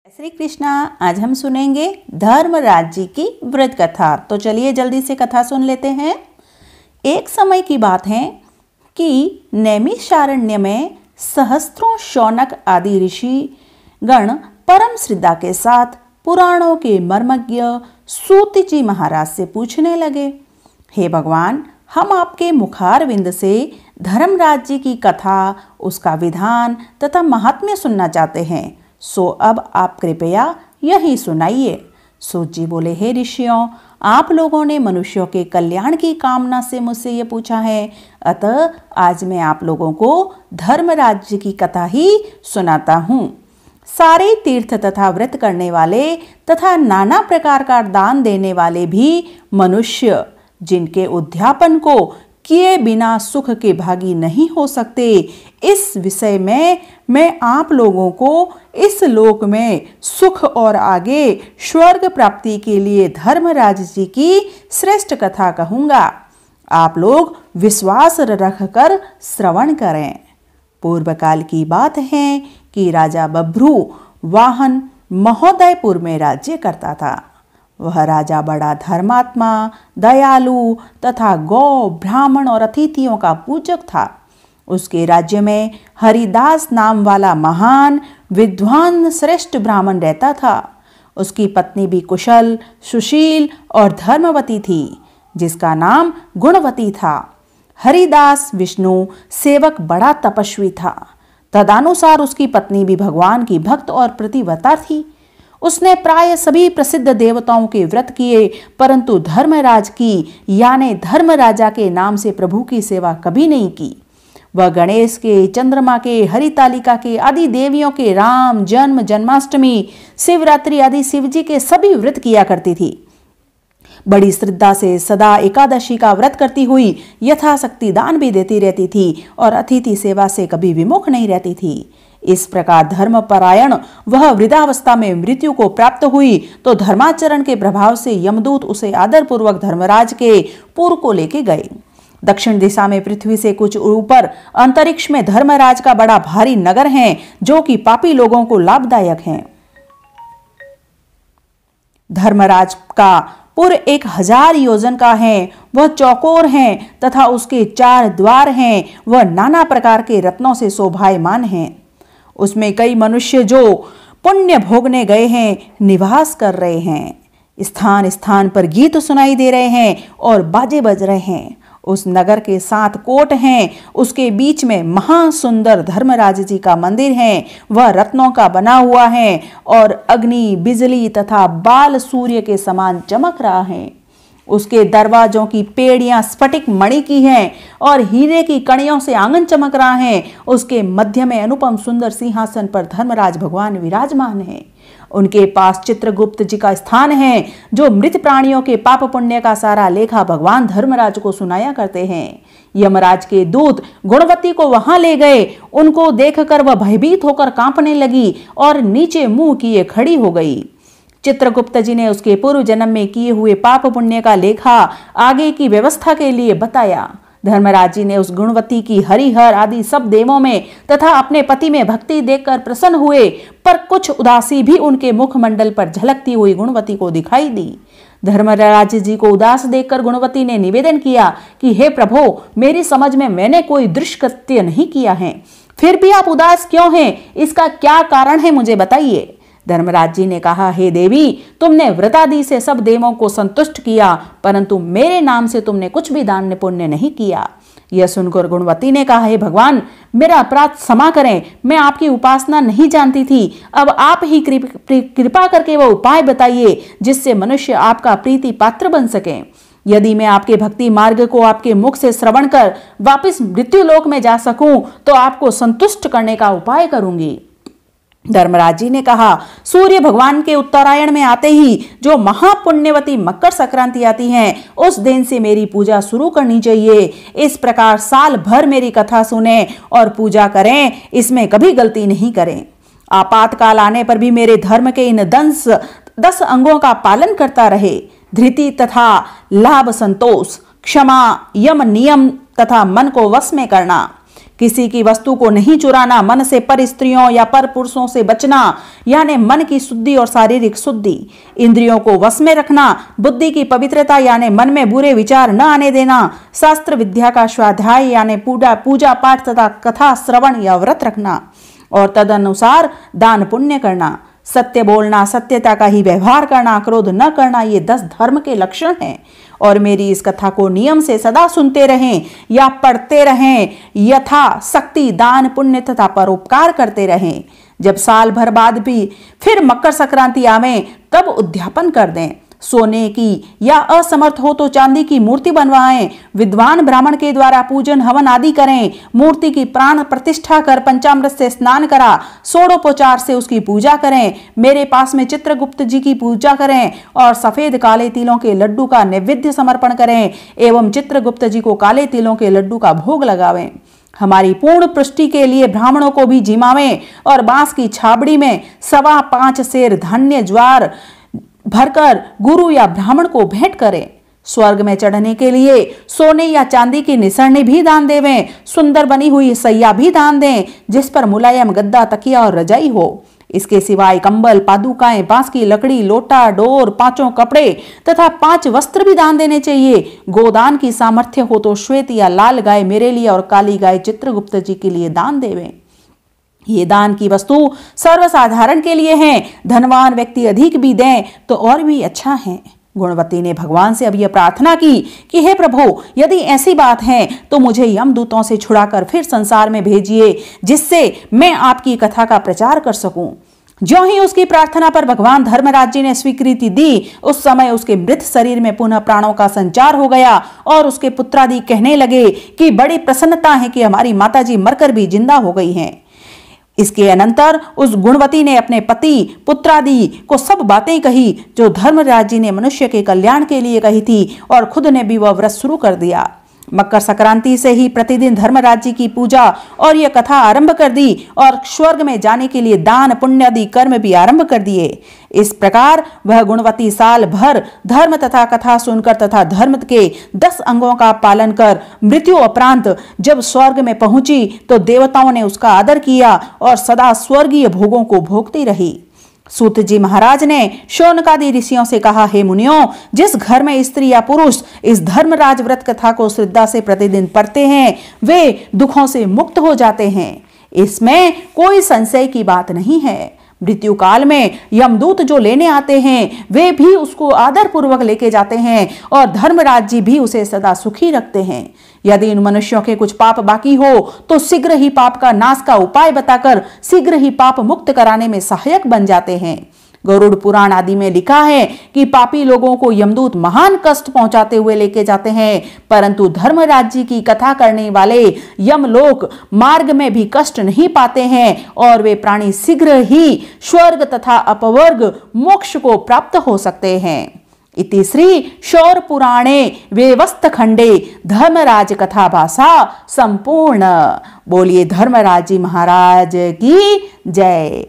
श्री कृष्णा। आज हम सुनेंगे धर्मराज जी की व्रत कथा। तो चलिए जल्दी से कथा सुन लेते हैं। एक समय की बात है कि नैमिषारण्य में सहस्त्रों शौनक आदि ऋषि गण परम श्रद्धा के साथ पुराणों के मर्मज्ञ सूत जी महाराज से पूछने लगे, हे भगवान, हम आपके मुखारविंद से धर्मराज जी की कथा, उसका विधान तथा महात्म्य सुनना चाहते हैं। सो अब आप कृपया यही सुनाइए। सूत जी बोले, हे ऋषियों, आप लोगों ने मनुष्यों के कल्याण की कामना से मुझसे ये पूछा है, अतः आज मैं आप लोगों को धर्मराज जी की कथा ही सुनाता हूँ। सारे तीर्थ तथा व्रत करने वाले तथा नाना प्रकार का दान देने वाले भी मनुष्य, जिनके उद्यापन को किए बिना सुख के भागी नहीं हो सकते, इस विषय में मैं आप लोगों को इस लोक में सुख और आगे स्वर्ग प्राप्ति के लिए धर्मराज जी की श्रेष्ठ कथा कहूँगा। आप लोग विश्वास रखकर श्रवण करें। पूर्व काल की बात है कि राजा बभ्रू वाहन महोदयपुर में राज्य करता था। वह राजा बड़ा धर्मात्मा, दयालु तथा गौ, ब्राह्मण और अतिथियों का पूजक था। उसके राज्य में हरिदास नाम वाला महान विद्वान श्रेष्ठ ब्राह्मण रहता था। उसकी पत्नी भी कुशल, सुशील और धर्मवती थी, जिसका नाम गुणवती था। हरिदास विष्णु सेवक बड़ा तपस्वी था। तदनुसार उसकी पत्नी भी भगवान की भक्त और प्रतिव्रता थी। उसने प्राय सभी प्रसिद्ध देवताओं के व्रत किए, परंतु धर्मराज की यानी धर्मराजा के नाम से प्रभु की सेवा कभी नहीं की। वह गणेश के, चंद्रमा के, हरितालिका के आदि देवियों के, राम जन्म, जन्माष्टमी, शिवरात्रि आदि शिवजी के सभी व्रत किया करती थी। बड़ी श्रद्धा से सदा एकादशी का व्रत करती हुई यथाशक्ति दान भी देती रहती थी और अतिथि सेवा से कभी विमुख नहीं रहती थी। इस प्रकार धर्मपरायण वह वृद्धावस्था में मृत्यु को प्राप्त हुई तो धर्माचरण के प्रभाव से यमदूत उसे आदरपूर्वक धर्मराज के पुर को लेके गए। दक्षिण दिशा में पृथ्वी से कुछ ऊपर अंतरिक्ष में धर्मराज का बड़ा भारी नगर है, जो कि पापी लोगों को लाभदायक है। धर्मराज का पुर 1000 योजन का है। वह चौकोर है तथा उसके 4 द्वार हैं। वह नाना प्रकार के रत्नों से शोभायमान है। उसमें कई मनुष्य जो पुण्य भोगने गए हैं निवास कर रहे हैं। स्थान स्थान पर गीत सुनाई दे रहे हैं और बाजे बज रहे हैं। उस नगर के 7 कोट हैं। उसके बीच में महासुंदर धर्मराज जी का मंदिर है। वह रत्नों का बना हुआ है और अग्नि, बिजली तथा बाल सूर्य के समान चमक रहा है। उसके दरवाजों की पेड़ियां स्फटिक मणि की हैं और हीरे की कणियों से आंगन चमक रहा है। उसके मध्य में अनुपम सुंदर सिंहासन पर धर्मराज भगवान विराजमान है। उनके पास चित्रगुप्त जी का स्थान है, जो मृत प्राणियों के पाप पुण्य का सारा लेखा भगवान धर्मराज को सुनाया करते हैं। यमराज के दूत गुणवती को वहां ले गए। उनको देखकर वह भयभीत होकर कांपने लगी और नीचे मुंह किए खड़ी हो गई। चित्रगुप्त जी ने उसके पूर्व जन्म में किए हुए पाप पुण्य का लेखा आगे की व्यवस्था के लिए बताया। धर्मराज जी ने उस गुणवती की हरिहर आदि सब देवों में तथा अपने पति में भक्ति देखकर प्रसन्न हुए, पर कुछ उदासी भी उनके मुखमंडल पर झलकती हुई गुणवती को दिखाई दी। धर्मराज जी को उदास देखकर गुणवती ने निवेदन किया कि हे प्रभो, मेरी समझ में मैंने कोई दुष्कृत्य नहीं किया है, फिर भी आप उदास क्यों हैं? इसका क्या कारण है, मुझे बताइए। धर्मराज जी ने कहा, हे देवी, तुमने व्रतादि से सब देवों को संतुष्ट किया, परंतु मेरे नाम से तुमने कुछ भी दान पुण्य नहीं किया। यह सुनकर गुणवती ने कहा, हे भगवान, मेरा अपराध क्षमा करें। मैं आपकी उपासना नहीं जानती थी। अब आप ही कृपा करके वह उपाय बताइए जिससे मनुष्य आपका प्रीति पात्र बन सके। यदि मैं आपके भक्ति मार्ग को आपके मुख से श्रवण कर वापिस मृत्यु लोक में जा सकूं तो आपको संतुष्ट करने का उपाय करूंगी। धर्मराज जी ने कहा, सूर्य भगवान के उत्तरायण में आते ही जो महापुण्यवती मकर संक्रांति आती है, उस दिन से मेरी पूजा शुरू करनी चाहिए। इस प्रकार साल भर मेरी कथा सुने और पूजा करें, इसमें कभी गलती नहीं करें। आपातकाल आने पर भी मेरे धर्म के इन 10 अंगों का पालन करता रहे। धृति तथा लाभ संतोष, क्षमा, यम नियम तथा मन को वश में करना, किसी की वस्तु को नहीं चुराना, मन से पर स्त्रियों या पर पुरुषों से बचना, यानी मन की शुद्धि और शारीरिक शुद्धि, इंद्रियों को वश में रखना, बुद्धि की पवित्रता यानी मन में बुरे विचार न आने देना, शास्त्र विद्या का स्वाध्याय यानी पूजा पाठ तथा कथा श्रवण या व्रत रखना और तदनुसार दान पुण्य करना, सत्य बोलना, सत्यता का ही व्यवहार करना, क्रोध न करना, ये 10 धर्म के लक्षण हैं। और मेरी इस कथा को नियम से सदा सुनते रहें या पढ़ते रहें, यथा शक्ति दान पुण्य तथा परोपकार करते रहें। जब साल भर बाद भी फिर मकर संक्रांति आवे तब उद्यापन कर दें। सोने की या असमर्थ हो तो चांदी की मूर्ति बनवाएं। विद्वान ब्राह्मण के द्वारा पूजन हवन आदि करें। मूर्ति की प्राण प्रतिष्ठा कर पंचामृत से स्नान करा षोडोपचार से उसकी पूजा करें। मेरे पास में चित्रगुप्त जी की पूजा करें और सफेद काले तिलों के लड्डू का नैवेद्य समर्पण करें एवं चित्रगुप्त जी को काले तिलों के लड्डू का भोग लगावें। हमारी पूर्ण पुष्टि के लिए ब्राह्मणों को भी जिमावें और बांस की छाबड़ी में 5.25 सेर धान्य ज्वार भरकर गुरु या ब्राह्मण को भेंट करें। स्वर्ग में चढ़ने के लिए सोने या चांदी की निसरनी भी दान देवें। सुंदर बनी हुई सैया भी दान दें जिस पर मुलायम गद्दा, तकिया और रजाई हो। इसके सिवाय कंबल, पादुकाएं, बांस की लकड़ी, लोटा, डोर, 5 कपड़े तथा 5 वस्त्र भी दान देने चाहिए। गोदान की सामर्थ्य हो तो श्वेत या लाल गाय मेरे लिए और काली गाय चित्रगुप्त जी के लिए दान देवें। ये दान की वस्तु सर्वसाधारण के लिए है। धनवान व्यक्ति अधिक भी दें तो और भी अच्छा है। गुणवती ने भगवान से अब यह प्रार्थना की कि हे प्रभु, यदि ऐसी बात है तो मुझे यमदूतों से छुड़ाकर फिर संसार में भेजिए जिससे मैं आपकी कथा का प्रचार कर सकूं। ज्यों ही उसकी प्रार्थना पर भगवान धर्मराज जी ने स्वीकृति दी, उस समय उसके मृत शरीर में पुनः प्राणों का संचार हो गया और उसके पुत्रादि कहने लगे कि बड़ी प्रसन्नता है कि हमारी माताजी मरकर भी जिंदा हो गई हैं। इसके अनंतर उस गुणवती ने अपने पति पुत्रादि को सब बातें कही जो धर्मराज जी ने मनुष्य के कल्याण के लिए कही थी और खुद ने भी वह व्रत शुरू कर दिया। मकर संक्रांति से ही प्रतिदिन धर्मराज जी की पूजा और यह कथा आरंभ कर दी और स्वर्ग में जाने के लिए दान पुण्य आदि कर्म भी आरंभ कर दिए। इस प्रकार वह गुणवती साल भर धर्म तथा कथा सुनकर तथा धर्म के 10 अंगों का पालन कर मृत्यु उपरांत जब स्वर्ग में पहुंची तो देवताओं ने उसका आदर किया और सदा स्वर्गीय भोगों को भोगती रही। सूत जी महाराज ने शौनकादि ऋषियों से कहा, हे मुनियों, जिस घर में स्त्री या पुरुष इस धर्मराज व्रत कथा को श्रद्धा से प्रतिदिन पढ़ते हैं वे दुखों से मुक्त हो जाते हैं। इसमें कोई संशय की बात नहीं है। मृत्यु काल में यमदूत जो लेने आते हैं वे भी उसको आदर पूर्वक लेके जाते हैं और धर्मराज जी भी उसे सदा सुखी रखते हैं। यदि इन मनुष्यों के कुछ पाप बाकी हो तो शीघ्र ही पाप का नाश का उपाय बताकर शीघ्र ही पाप मुक्त कराने में सहायक बन जाते हैं। गरुड़ पुराण आदि में लिखा है कि पापी लोगों को यमदूत महान कष्ट पहुंचाते हुए लेके जाते हैं, परंतु धर्मराज जी की कथा करने वाले यमलोक मार्ग में भी कष्ट नहीं पाते हैं और वे प्राणी शीघ्र ही स्वर्ग तथा अपवर्ग मोक्ष को प्राप्त हो सकते हैं। इति श्री शौर पुराणे वेवस्थ खंडे धर्मराज कथा भाषा संपूर्ण। बोलिए धर्मराज जी महाराज की जय।